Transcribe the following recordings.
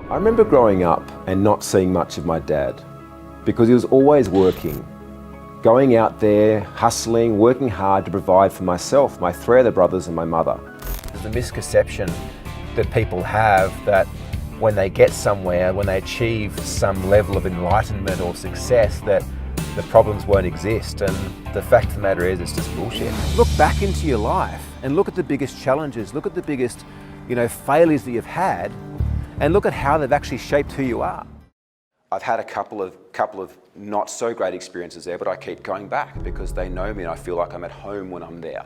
I remember growing up and not seeing much of my dad because he was always working, going out there, hustling, working hard to provide for myself, my three other brothers and my mother. There's a misconception that people have that when they get somewhere, when they achieve some level of enlightenment or success, that the problems won't exist. And the fact of the matter is, it's just bullshit. Look back into your life and look at the biggest challenges, look at the biggest, failures that you've had, and look at how they've actually shaped who you are. I've had a couple of not so great experiences there, but I keep going back because they know me and I feel like I'm at home when I'm there.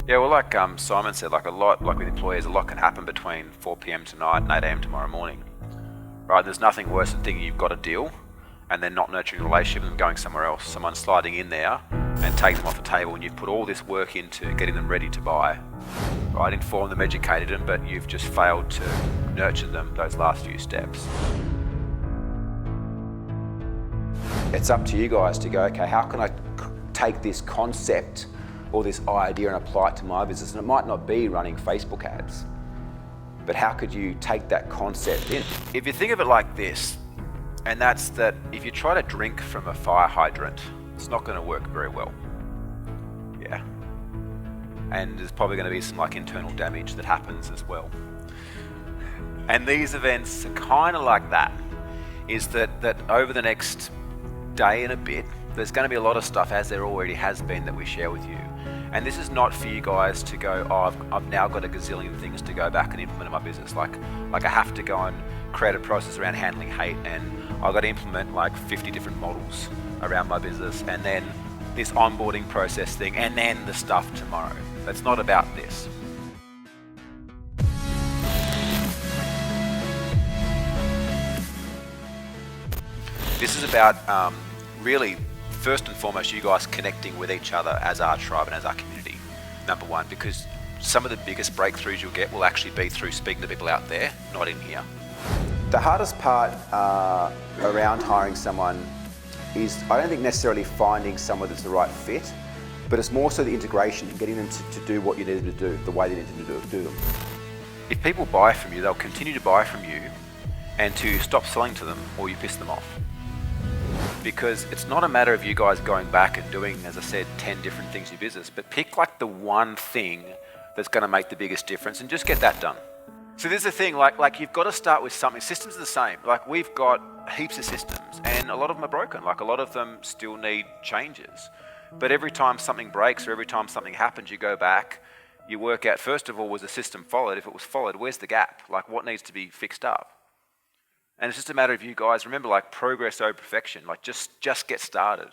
Yeah, well, like Simon said, like with employees, a lot can happen between 4 p.m. tonight and 8 a.m. tomorrow morning. Right? There's nothing worse than thinking you've got a deal and then not nurturing a relationship and going somewhere else. Someone sliding in there and taking them off the table, and you've put all this work into getting them ready to buy. Right? Informed them, educated them, but you've just failed to nurture them those last few steps. It's up to you guys to go, okay, how can I take this concept or this idea and apply it to my business? And it might not be running Facebook ads, but how could you take that concept in? If you think of it like this, and that's that if you try to drink from a fire hydrant, it's not going to work very well. Yeah. And there's probably going to be some internal damage that happens as well. And these events are kind of like that, is that over the next day and a bit, there's going to be a lot of stuff, as there already has been, that we share with you. And this is not for you guys to go, oh, I've now got a gazillion things to go back and implement in my business. Like I have to go and create a process around handling hate, and I've got to implement 50 different models around my business, and then this onboarding process thing, and then the stuff tomorrow. It's not about this. This is about really, first and foremost, you guys connecting with each other as our tribe and as our community, number one, because some of the biggest breakthroughs you'll get will actually be through speaking to people out there, not in here. The hardest part around hiring someone is, I don't think necessarily finding someone that's the right fit, but it's more so the integration and getting them to do what you need them to do, the way they need to do them. If people buy from you, they'll continue to buy from you, and to stop selling to them or you piss them off. Because it's not a matter of you guys going back and doing, as I said, 10 different things in your business, but pick the one thing that's going to make the biggest difference and just get that done. So this is the thing, you've got to start with something. Systems are the same. We've got heaps of systems and a lot of them are broken. A lot of them still need changes. But every time something breaks or every time something happens, you go back, you work out, first of all, was the system followed? If it was followed, where's the gap? What needs to be fixed up? And it's just a matter of you guys, remember, progress over perfection. Just get started.